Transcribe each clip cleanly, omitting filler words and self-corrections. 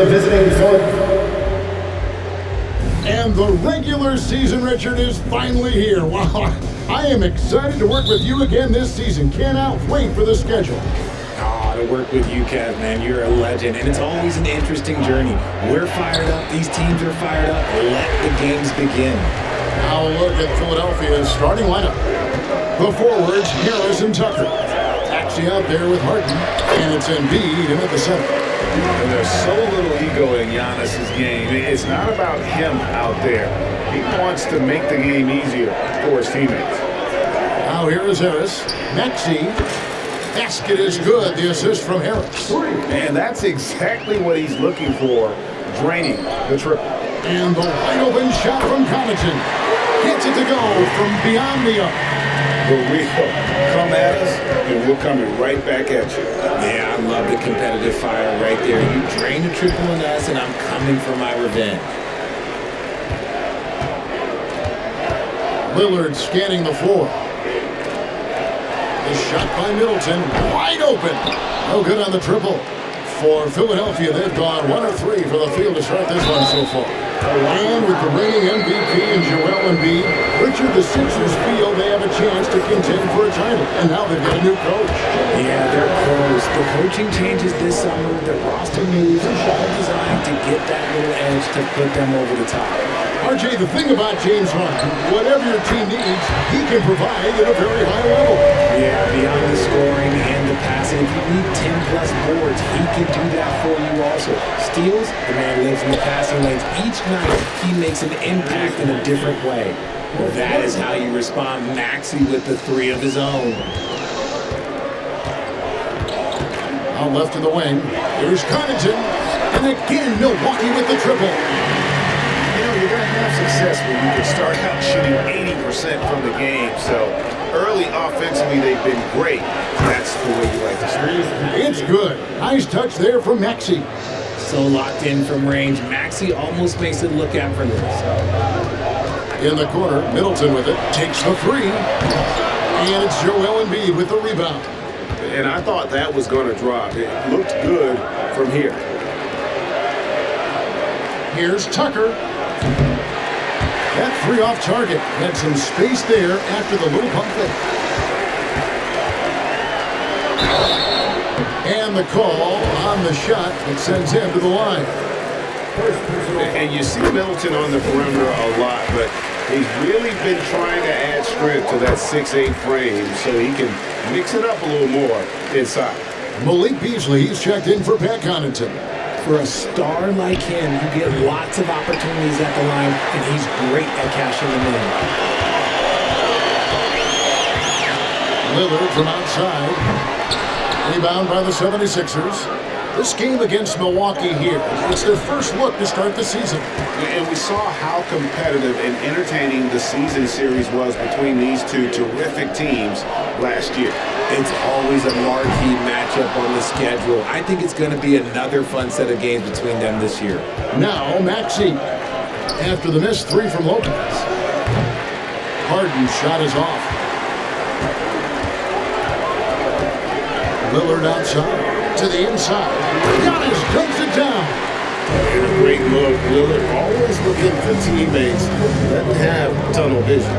the visiting Philadelphia. And the regular season, Richard, is finally here. Wow, I am excited to work with you again this season. Cannot wait for the schedule. To work with you, Kev, man. You're a legend, and it's always an interesting journey. We're fired up. These teams are fired up. Let the games begin. Now look at Philadelphia's starting lineup. The forwards, Harris and Tucker. Taxi out there with Harden, and it's Embiid in at the center. And there's so little ego in Giannis's game. It's not about him out there. He wants to make the game easier for his teammates. Now here is Harris. Maxey. Basket is good. The assist from Harris. And that's exactly what he's looking for, draining the triple. And the wide open shot from Connaughton. Gets it to go from beyond the arc. But we'll come at us, and we're coming right back at you. Yeah, I love the competitive fire right there. You drain the triple on us, and I'm coming for my revenge. Lillard scanning the floor. The shot by Middleton, wide open. No good on the triple. For Philadelphia, they've gone 1 of 3 for the field to start this one so far. And with the reigning MVP and Joel Embiid, Richard, the Sixers feel they have a chance to contend for a title. And now they've got a new coach. Yeah, they're close. The coaching changes this summer. The roster moves are all designed to get that little edge to put them over the top. RJ, the thing about James Harden, whatever your team needs, he can provide at a very high level. Yeah, beyond the scoring and the passing, if you need 10-plus boards, he can do that for you also. Steals, the man lives in the passing lanes. Each night, he makes an impact in a different way. That is how you respond. Maxey with the 3 of his own. Out left of the wing, here's Connaughton. And again, Milwaukee with the triple. You're going to have success when you can start out shooting 80% from the game. So early offensively, they've been great. That's the way you like to start. It's good. Nice touch there from Maxey. So locked in from range. Maxey almost makes it look effortless. In the corner, Middleton with it. Takes the 3. And it's Joel Embiid with the rebound. And I thought that was going to drop. It looked good from here. Here's Tucker. That 3 off target. Had some space there after the little pump fake. And the call on the shot that sends him to the line. And you see Middleton on the perimeter a lot, but he's really been trying to add strength to that 6'8" frame so he can mix it up a little more inside. Malik Beasley, he's checked in for Pat Connaughton. For a star like him, you get lots of opportunities at the line, and he's great at cashing them in. Lillard from outside. Rebound by the 76ers. This game against Milwaukee here, it's their first look to start the season. And we saw how competitive and entertaining the season series was between these two terrific teams last year. It's always a marquee matchup on the schedule. I think it's going to be another fun set of games between them this year. Now, Maxey, after the missed 3 from Lopez. Harden's shot is off. Lillard outside, to the inside. Giannis dumps it down. And a great look. Lillard always looking for teammates. Doesn't have tunnel vision.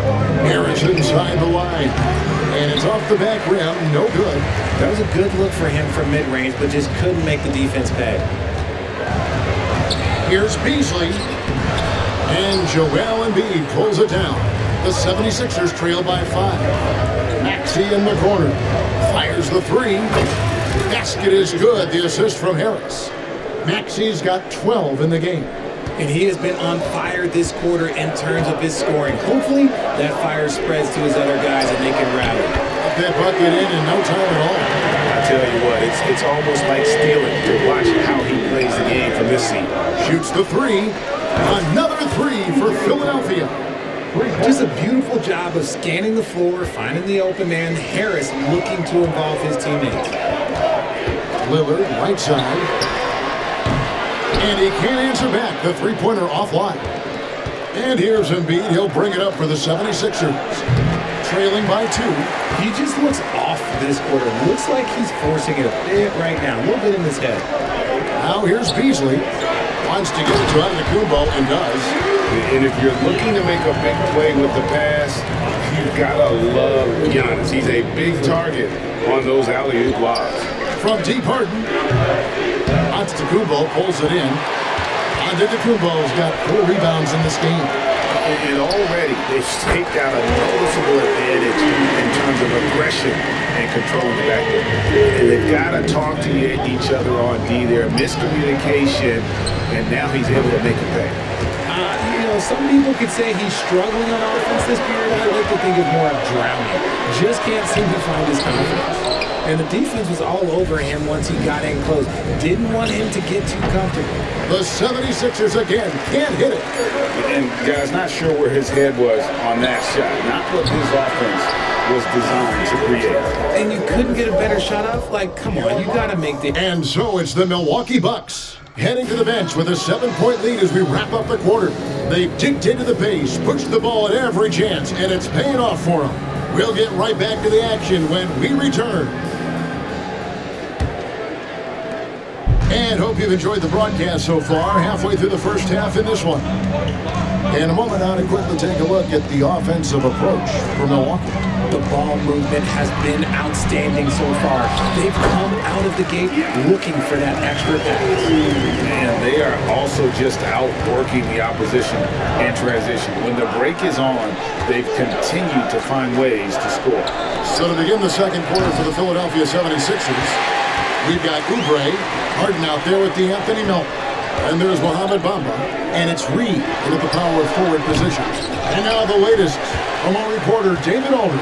Harris inside the line. And it's off the back rim, no good. That was a good look for him from mid-range, but just couldn't make the defense pay. Here's Beasley. And Joel Embiid pulls it down. The 76ers trail by 5. Maxey in the corner. Fires the 3. Basket is good. The assist from Harris. Maxey's got 12 in the game. And he has been on fire this quarter in terms of his scoring. Hopefully, that fire spreads to his other guys and they can rally. That bucket in no time at all. I tell you what, it's almost like stealing to watch how he plays the game from this seat. Shoots the 3. Another 3 for Philadelphia. Just a beautiful job of scanning the floor, finding the open man. Harris looking to involve his teammates. Lillard, right side. And he can't answer back. The three-pointer offline. And here's Embiid. He'll bring it up for the 76ers. Trailing by 2. He just looks off this quarter. Looks like he's forcing it a bit right now. A little bit in his head. Now here's Beasley. Wants to get it to Antetokounmpo and does. And if you're looking to make a big play with the pass, you've got to love Giannis. He's a big target on those alley-oop lobs. From deep Harden, Antetokounmpo pulls it in. Antetokounmpo's got 4 rebounds in this game. And already they've staked out a noticeable advantage in terms of aggression and controlling the backcourt. And they've got to talk to each other on D there. Miscommunication, and now he's able to make a pay. Some people could say he's struggling on offense this period. I like to think of more of drowning. Just can't seem to find his confidence. And the defense was all over him once he got in close. Didn't want him to get too comfortable. The 76ers again can't hit it. And guys, not sure where his head was on that shot. Not what his offense was designed to create. And you couldn't get a better shot off? Like, come on, you got to make the... And so it's the Milwaukee Bucks heading to the bench with a 7-point lead as we wrap up the quarter. They've dictated the pace, pushed the ball at every chance, and it's paying off for them. We'll get right back to the action when we return. And hope you've enjoyed the broadcast so far, halfway through the first half in this one. In a moment now to quickly take a look at the offensive approach for Milwaukee. The ball movement has been outstanding so far. They've come out of the gate looking for that extra pass. And they are also just outworking the opposition in transition. When the break is on, they've continued to find ways to score. So to begin the second quarter for the Philadelphia 76ers, we've got Oubre, Harden out there with the Anthony Melton. And there's Mohamed Bamba, and it's Reed in at the power forward position. And now the latest from our reporter, David Aldridge.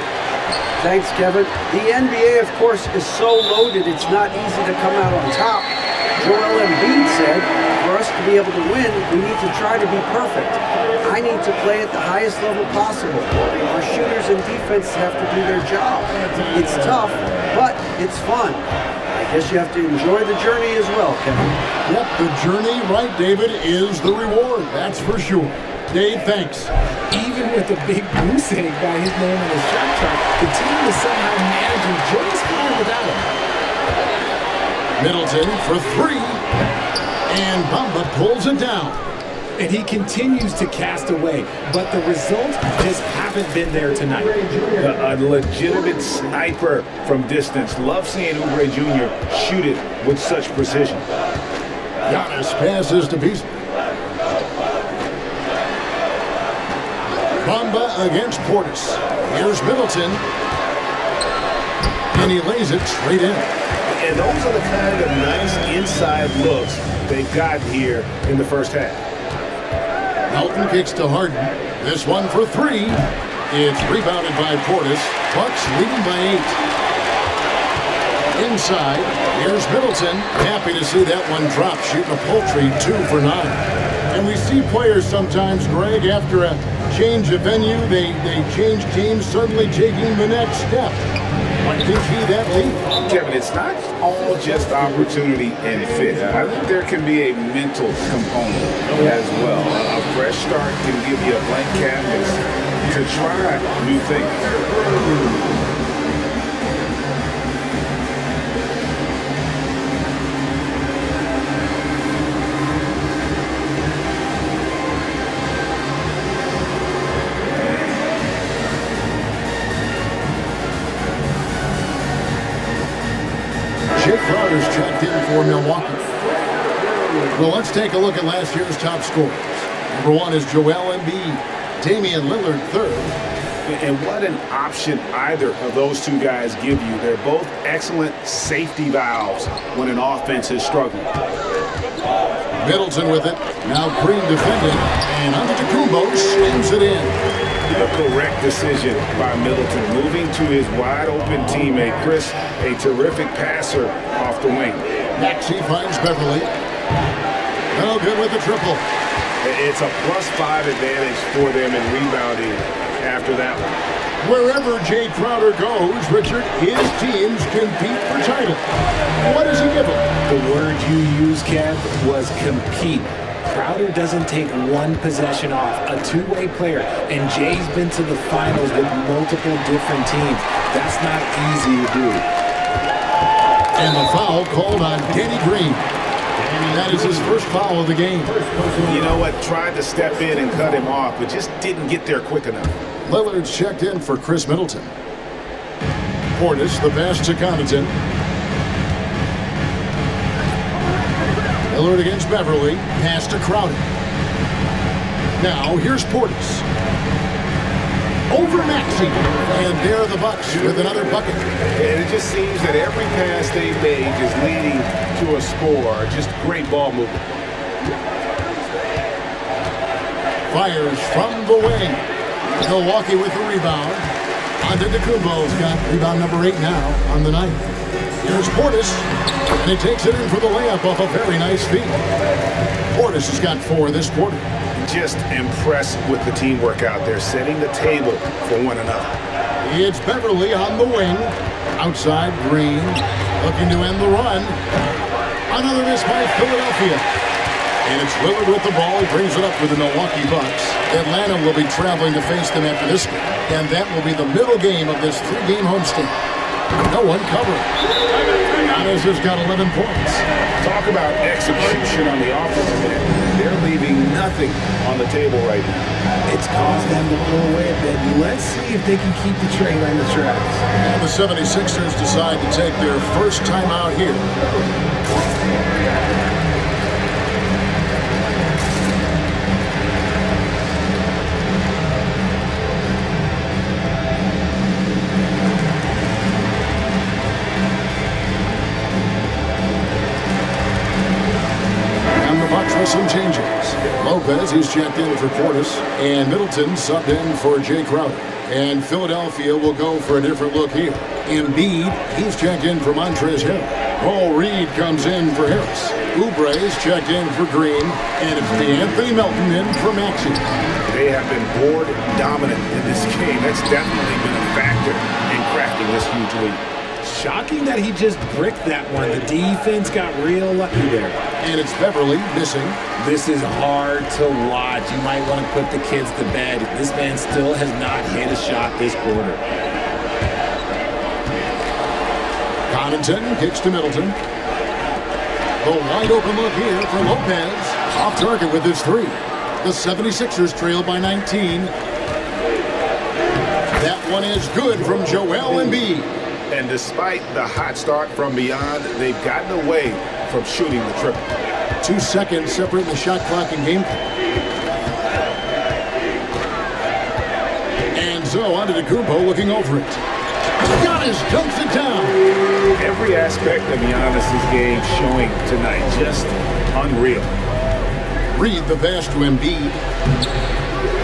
Thanks, Kevin. The NBA, of course, is so loaded, it's not easy to come out on top. Joel Embiid said, for us to be able to win, we need to try to be perfect. I need to play at the highest level possible. Our shooters and defense have to do their job. It's tough, but it's fun. I guess you have to enjoy the journey as well, Kevin. Yep, the journey, right, David, is the reward. That's for sure. Dave, thanks. Even with a big goose egg by his name on the shot chart, the team is somehow managing just fine without him. Middleton for 3, and Bamba pulls it down. And he continues to cast away, but the results just haven't been there tonight. A legitimate sniper from distance. Love seeing Oubre Jr. shoot it with such precision. Giannis passes to Beasley. Bamba against Portis. Here's Middleton. And he lays it straight in. And those are the kind of nice inside looks they've gotten here in the first half. Melton kicks to Harden. This one for 3. It's rebounded by Portis. Bucks leading by 8. Inside, here's Middleton. Happy to see that one drop, shooting a paltry 2 for 9. And we see players sometimes, Greg, after a change of venue, they change teams, suddenly taking the next step. Think he that leap? Kevin, it's not all just opportunity and fit. I think there can be a mental component as well. A fresh start can give you a blank canvas to try new things. Jake Crowder's checked in for Milwaukee. Well, let's take a look at last year's top scorers. Number 1 is Joel Embiid. Damian Lillard, 3rd. And what an option either of those two guys give you. They're both excellent safety valves when an offense is struggling. Middleton with it. Now Green defending. And Antetokounmpo slams it in. The correct decision by Middleton, moving to his wide-open teammate, Chris, a terrific passer off the wing. Maxey finds Beverly. No good with the triple. It's a +5 advantage for them in rebounding after that one. Wherever Jay Crowder goes, Richard, his teams compete for title. What does he give them? The word you used, Kev, was compete. Crowder doesn't take one possession off, a two-way player, and Jay's been to the finals with multiple different teams. That's not easy to do. And the foul called on Danny Green. And that is his first foul of the game. You know what? Tried to step in and cut him off, but just didn't get there quick enough. Lillard's checked in for Chris Middleton. Portis, the pass to Connaughton. Lillard against Beverly. Pass to Crowder. Now, here's Portis. Over Maxey. And there are the Bucks with another bucket. And it just seems that every pass they made is leading to a score. Just great ball movement. Fires from the wing. Milwaukee with the rebound. Antetokounmpo's got rebound number 8 now on the night. Here's Portis. And he takes it in for the layup off a very nice feed. Portis has got 4 this quarter. Just impressed with the teamwork out there, setting the table for one another. It's Beverly on the wing. Outside, Green looking to end the run. Another miss by Philadelphia. And it's Lillard with the ball. He brings it up with the Milwaukee Bucks. Atlanta will be traveling to face them after this game. And that will be the middle game of this 3-game homestand. No one covering. Giannis has got 11 points. Talk about execution on the offensive end. They're leaving nothing on the table right now. It's caused them to pull away a bit. Let's see if they can keep the train on the tracks. And the 76ers decide to take their first time out here. Some changes. Lopez, he's checked in for Portis, and Middleton subbed in for Jay Crowder. And Philadelphia will go for a different look here. Embiid, he's checked in for Montrezl Harrell. Paul Reed comes in for Harris. Oubre's checked in for Green, and it's D'Anthony Melton in for Maxey. They have been board dominant in this game. That's definitely been a factor in crafting this huge lead. Shocking that he just bricked that one. The defense got real lucky there. And it's Beverly missing. This is hard to watch. You might want to put the kids to bed. This man still has not hit a shot this quarter. Connaughton kicks to Middleton. The wide open look here for Lopez. Off target with his 3. The 76ers trail by 19. That one is good from Joel Embiid. And despite the hot start from beyond, they've gotten away from shooting the triple. 2 seconds separate the shot clock and game clock. And so Antetokounmpo looking over it. Giannis dunks it down. Every aspect of Giannis' game showing tonight, just unreal. Reed the pass to Embiid.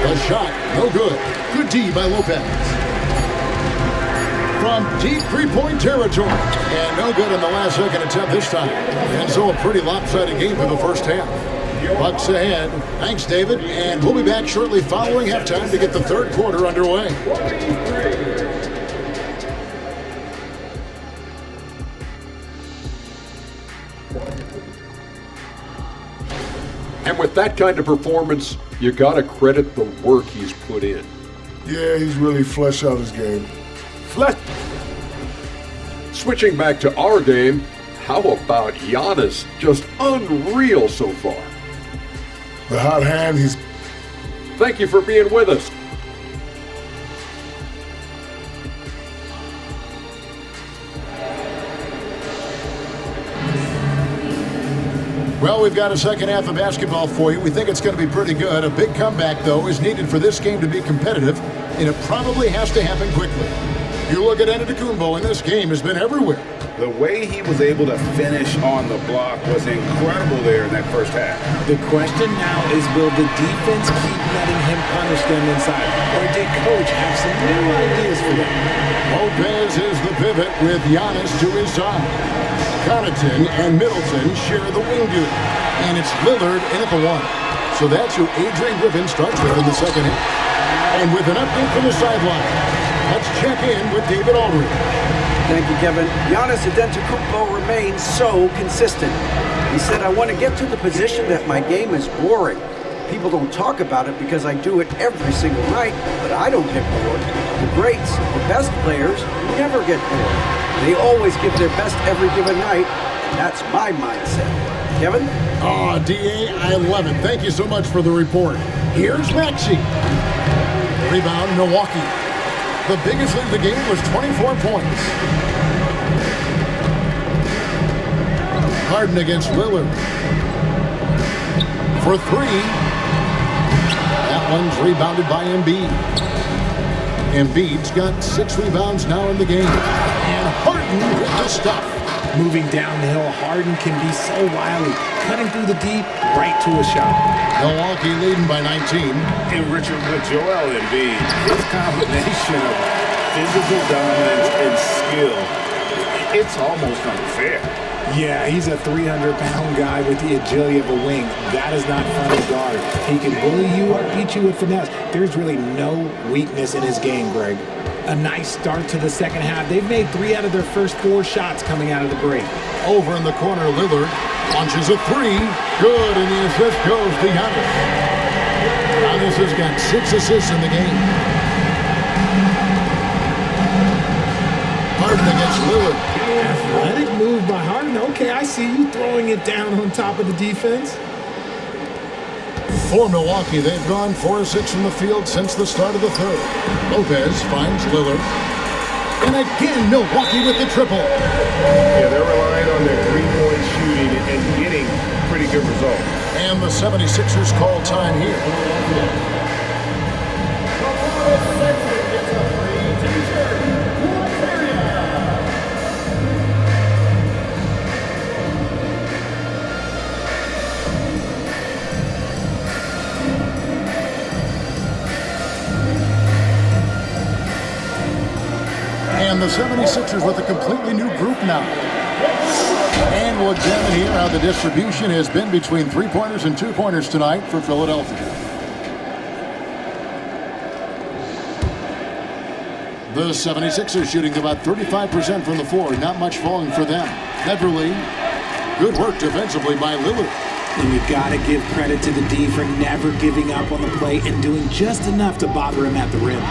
The shot, no good. Good D by Lopez. From deep 3-point territory. And no good in the last second attempt this time. And so a pretty lopsided game for the first half. Bucks ahead. Thanks, David. And we'll be back shortly following halftime to get the third quarter underway. And with that kind of performance, you got to credit the work he's put in. Yeah, he's really fleshed out his game. Switching back to our game, how about Giannis? Just unreal so far. The hot hand, he's... Thank you for being with us. Well, we've got a second half of basketball for you. We think it's going to be pretty good. A big comeback, though, is needed for this game to be competitive, and it probably has to happen quickly. You look at Antetokounmpo, and this game has been everywhere. The way he was able to finish on the block was incredible there in that first half. The question now is, will the defense keep letting him punish them inside? Or did coach have some new ideas for them? Lopez is the pivot with Giannis to his side. Connaughton and Middleton share the wing duty. And it's Lillard in at the 1. So that's who Adrian Griffin starts with in the second half. And with an update from the sideline, let's check in with David Aldridge. Thank you, Kevin. Giannis Antetokounmpo remains so consistent. He said, I want to get to the position that my game is boring. People don't talk about it because I do it every single night, but I don't get bored. The greats, the best players, never get bored. They always give their best every given night, and that's my mindset. Kevin? DA, I love it. Thank you so much for the report. Here's Maxey. Rebound, Milwaukee. The biggest lead of the game was 24 points. Harden against Lillard. For three. That one's rebounded by Embiid. Embiid's got 6 rebounds now in the game. And Harden with the stuff. Moving downhill, Harden can be so wily, cutting through the deep, right to a shot. Milwaukee leading by 19. And Richard, with Joel Embiid, his combination of physical dominance and skill, it's almost unfair. Yeah, he's a 300-pound guy with the agility of a wing. That is not fun to guard. He can bully you or beat you with finesse. There's really no weakness in his game, Greg. A nice start to the second half. They've made 3 out of their first 4 shots coming out of the break. Over in the corner, Lillard launches a 3. Good, and the assist goes to Giannis. Giannis has got 6 assists in the game. Harden against Lillard. Athletic move by Harden. Okay, I see you throwing it down on top of the defense. For Milwaukee, they've gone 4 of 6 from the field since the start of the third. Lopez finds Lillard. And again, Milwaukee with the triple. Yeah, they're relying on their three-point shooting and getting pretty good results. And the 76ers call time here. And the 76ers with a completely new group now. And we'll examine here how the distribution has been between 3-pointers and 2-pointers tonight for Philadelphia. The 76ers shooting about 35% from the floor. Not much falling for them. Beverly, good work defensively by Lillard. And you got to give credit to the D for never giving up on the play and doing just enough to bother him at the rim.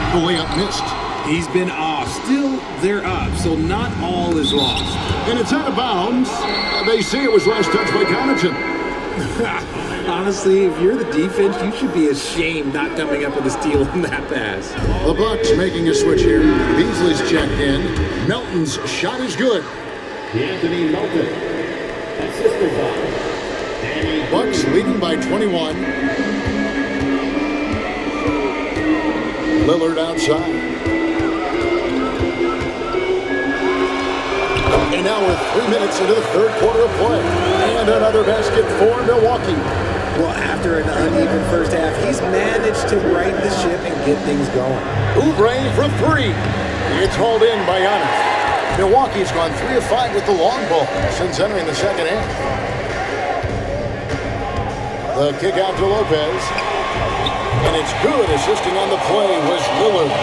The layup missed. He's been off. Still, they're up, so not all is lost. And it's out of bounds. They say it was last touched by Connaughton. Honestly, if you're the defense, you should be ashamed not coming up with a steal on that pass. The Bucks making a switch here. Beasley's checked in. Melton's shot is good. Anthony Melton. Assistant on. Bucks leading by 21. Lillard outside. And now we're 3 minutes into the third quarter of play. And another basket for Milwaukee. Well, after an uneven first half, he's managed to right the ship and get things going. Oubre for 3. It's hauled in by Giannis. Milwaukee's gone 3 of 5 with the long ball since entering the second half. The kick out to Lopez. And it's good. Assisting on the play was Lillard.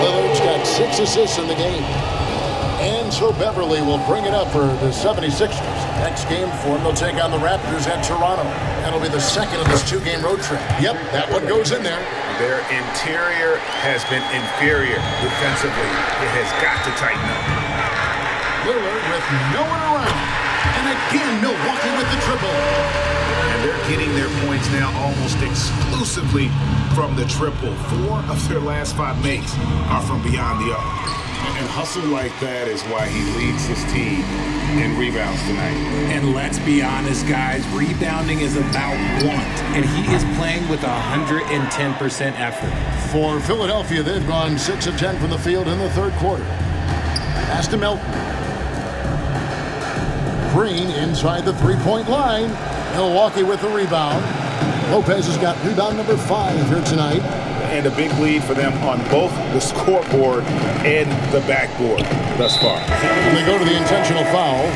Lillard's got 6 assists in the game. And so Beverly will bring it up for the 76ers. Next game for them, they'll take on the Raptors at Toronto. That'll be the second of this 2-game road trip. Yep, that one goes in there. Their interior has been inferior defensively. It has got to tighten up. Lillard with no one around. And again, Milwaukee with the triple. And they're getting their points now almost exclusively from the triple. 4 of their last 5 makes are from beyond the arc. And hustle like that is why he leads his team in rebounds tonight. And let's be honest, guys, rebounding is about want. And he is playing with 110% effort. For Philadelphia, they've gone 6 of 10 from the field in the third quarter. Pass to Melton. Green inside the 3-point line. Milwaukee with the rebound. Lopez has got rebound number 5 here tonight. And a big lead for them on both the scoreboard and the backboard thus far. They go to the intentional foul.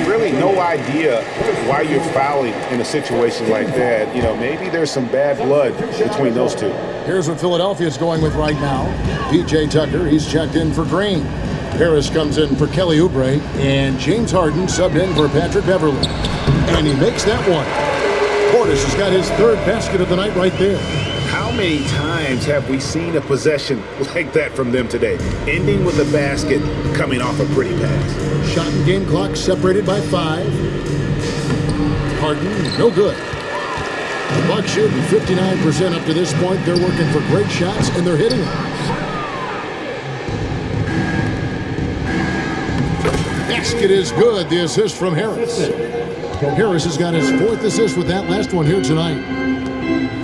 Really no idea why you're fouling in a situation like that. You know, maybe there's some bad blood between those two. Here's what Philadelphia's going with right now. P.J. Tucker, he's checked in for Green. Harris comes in for Kelly Oubre. And James Harden subbed in for Patrick Beverly. And he makes that one. Portis has got his 3rd basket of the night right there. How how many times have we seen a possession like that from them today? Ending with a basket, coming off a pretty pass. Shot and game clock separated by 5. Harden, no good. The Bucks shooting 59% up to this point. They're working for great shots, and they're hitting them. Basket is good. The assist from Harris. Harris has got his 4th assist with that last one here tonight.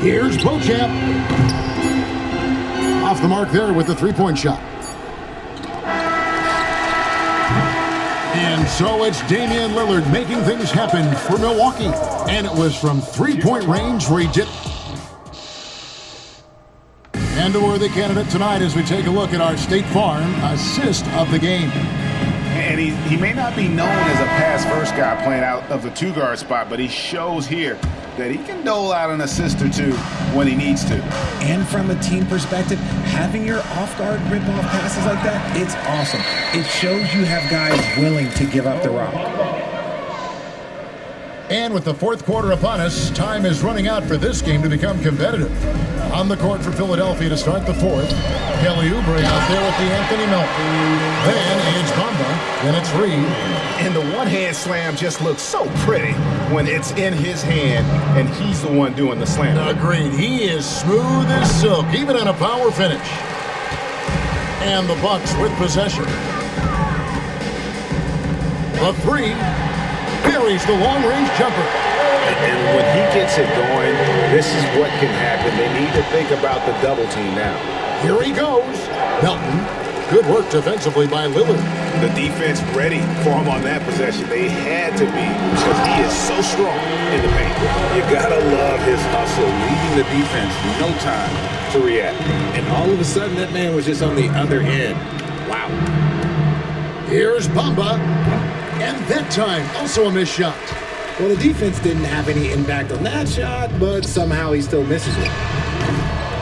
Here's Beauchamp. Off the mark there with the three-point shot. And so it's Damian Lillard making things happen for Milwaukee. And it was from three-point range where he did. And a worthy candidate tonight as we take a look at our State Farm assist of the game. And he may not be known as a pass-first guy playing out of the 2-guard spot, but he shows here that he can dole out an assist or two when he needs to. And from a team perspective, having your off-guard rip-off passes like that, it's awesome. It shows you have guys willing to give up the rock. And with the 4th quarter upon us, time is running out for this game to become competitive. On the court for Philadelphia to start the 4th. Kelly Oubre out there with the Anthony Melton. Then it's Bamba. Then it's Reed. And the one-hand slam just looks so pretty when it's in his hand and he's the one doing the slam. Agreed. He is smooth as silk, even on a power finish. And the Bucks with possession. The 3 buries the long-range jumper. And when he gets it going, this is what can happen. They need to think about the double team now. Here he goes. Melton. Good work defensively by Lillard. The defense ready for him on that possession. They had to be because he is so strong in the paint. You gotta love his hustle, leading the defense, no time to react. And all of a sudden, that man was just on the other end. Wow. Here's Bamba. And that time, also a missed shot. Well, the defense didn't have any impact on that shot, but somehow he still misses it.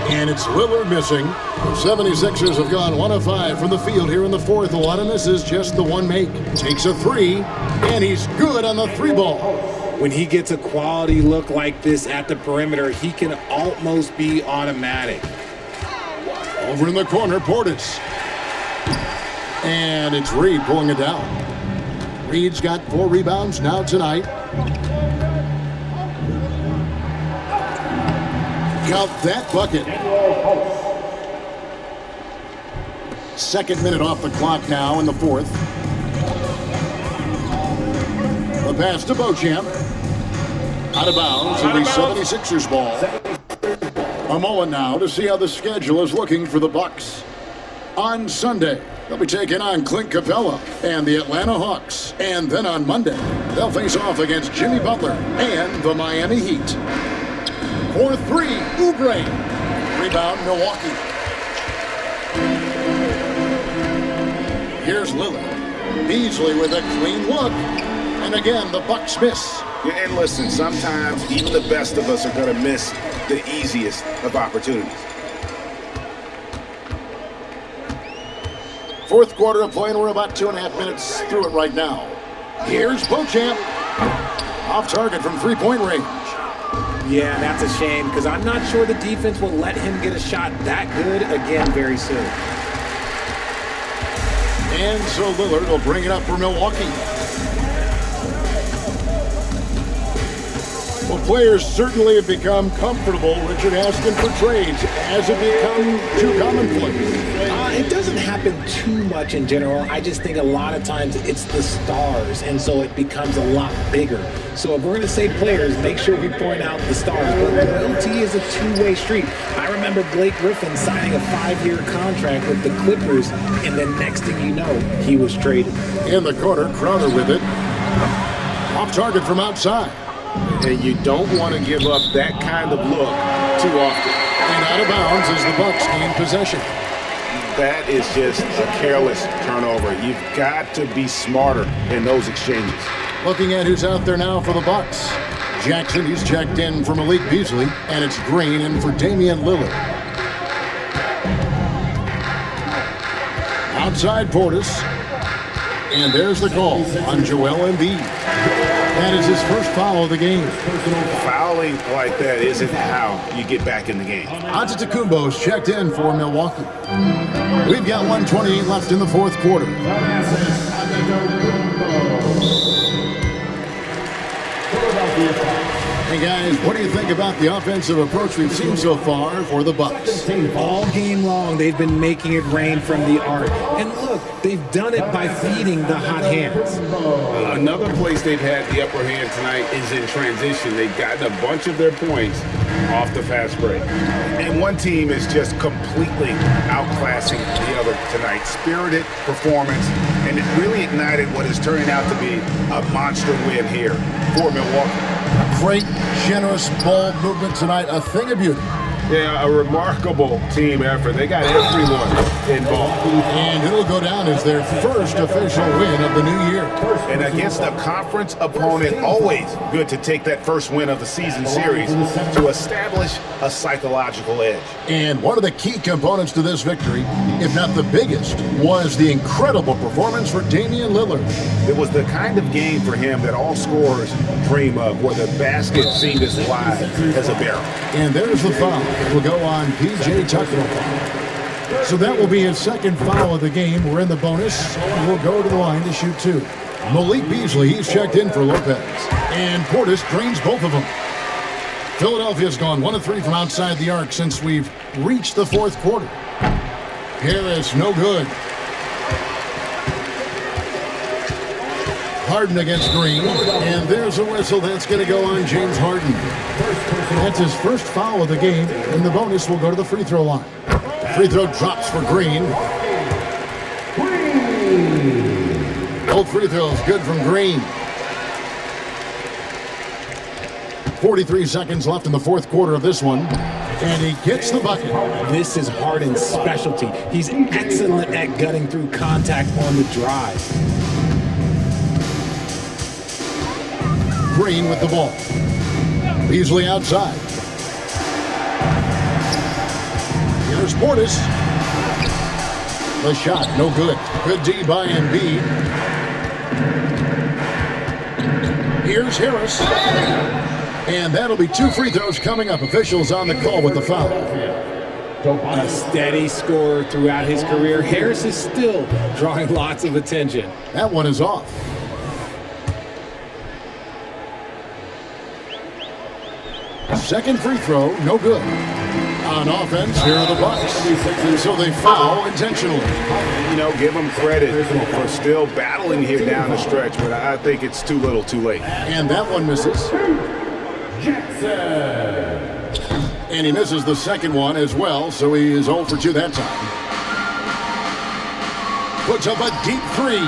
And it's Lillard missing. The 76ers have gone 1 of 5 from the field here in the 4th. A lot of misses, just the one make. Takes a 3, and he's good on the 3 ball. When he gets a quality look like this at the perimeter, he can almost be automatic. Over in the corner, Portis. And it's Reed pulling it down. Reed's got 4 rebounds now tonight. Count that bucket. 2nd minute off the clock now in the 4th. The pass to Beauchamp. Out of bounds. It'll be 76ers ball. A moment now to see how the schedule is looking for the Bucks. On Sunday, they'll be taking on Clint Capella and the Atlanta Hawks. And then on Monday, they'll face off against Jimmy Butler and the Miami Heat. For 3, Oubre. Rebound, Milwaukee. Here's Lillard. Beasley with a clean look. And again, the Bucks miss. Yeah, and listen, sometimes even the best of us are going to miss the easiest of opportunities. 4th quarter of play, and we're about 2.5 minutes through it right now. Here's Beauchamp. Off target from 3-point range. Yeah, that's a shame because I'm not sure the defense will let him get a shot that good again very soon. And so Lillard will bring it up for Milwaukee. Well, players certainly have become comfortable, Richard, asking for trades. Has it become too commonplace? It doesn't happen too much in general. I just think a lot of times it's the stars, and so it becomes a lot bigger. So if we're going to say players, make sure we point out the stars. But loyalty is a two-way street. I remember Blake Griffin signing a 5-year contract with the Clippers, and the next thing you know, he was traded. In the corner, Crowder with it. Off target from outside. And you don't want to give up that kind of look too often. And out of bounds as the Bucks gain possession. That is just a careless turnover. You've got to be smarter in those exchanges. Looking at who's out there now for the Bucks. Jackson, he's checked in for Malik Beasley, and it's Green in for Damian Lillard. Outside Portis. And there's the call on Joel Embiid. That is his first foul of the game. Fouling like that isn't how you get back in the game. Antetokounmpo's checked in for Milwaukee. We've got 1:28 left in the fourth quarter. Hey guys, what do you think about the offensive approach we've seen so far for the Bucks? All game long, they've been making it rain from the arc. And look, they've done it by feeding the hot hands. Another place they've had the upper hand tonight is in transition. They've gotten a bunch of their points off the fast break. And one team is just completely outclassing the other tonight. Spirited performance, and it really ignited what is turning out to be a monster win here for Milwaukee. Great, generous ball movement tonight, a thing of beauty. Yeah, a remarkable team effort. They got everyone involved. And it'll go down as their first official win of the new year. And against a conference opponent, always good to take that first win of the season series to establish a psychological edge. And one of the key components to this victory, if not the biggest, was the incredible performance for Damian Lillard. It was the kind of game for him that all scorers dream of, where the basket seemed as wide as a barrel. And there's the foul. It will go on P.J. Tucker. So that will be his second foul of the game. We're in the bonus. We'll go to the line to shoot two. Malik Beasley, he's checked in for Lopez. And Portis drains both of them. Philadelphia's gone 1 of 3 from outside the arc since we've reached the fourth quarter. Harris, no good. Harden against Green. And there's a whistle. That's going to go on James Harden. That's his first foul of the game, and the bonus will go to the free throw line. Free throw drops for Green. Both free throws good from Green. 43 seconds left in the fourth quarter of this one, and he gets the bucket. This is Harden's specialty. He's excellent at gutting through contact on the drive. Green with the ball. Beasley outside. Here's Portis. The shot, no good. Good D by Embiid. Here's Harris. And that'll be 2 free throws coming up. Officials on the call with the foul. A steady scorer throughout his career, Harris is still drawing lots of attention. That one is off. Second free throw, no good. On offense, here are the Bucks. So they foul intentionally. You know, give them credit for still battling here down the stretch, but I think it's too little too late. And that one misses. And he misses the second one as well, so he is 0 for 2 that time. Puts up a deep 3.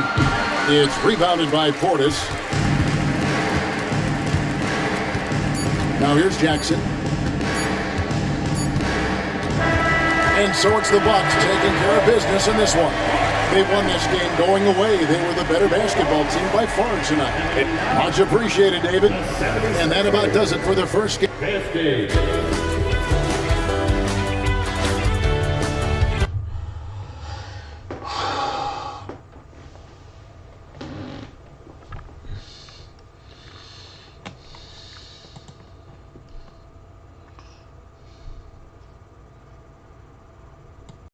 It's rebounded by Portis. Now here's Jackson. And so it's the Bucks taking care of business in this one. They won this game going away. They were the better basketball team by far tonight. Much appreciated, David. And that about does it for the first game.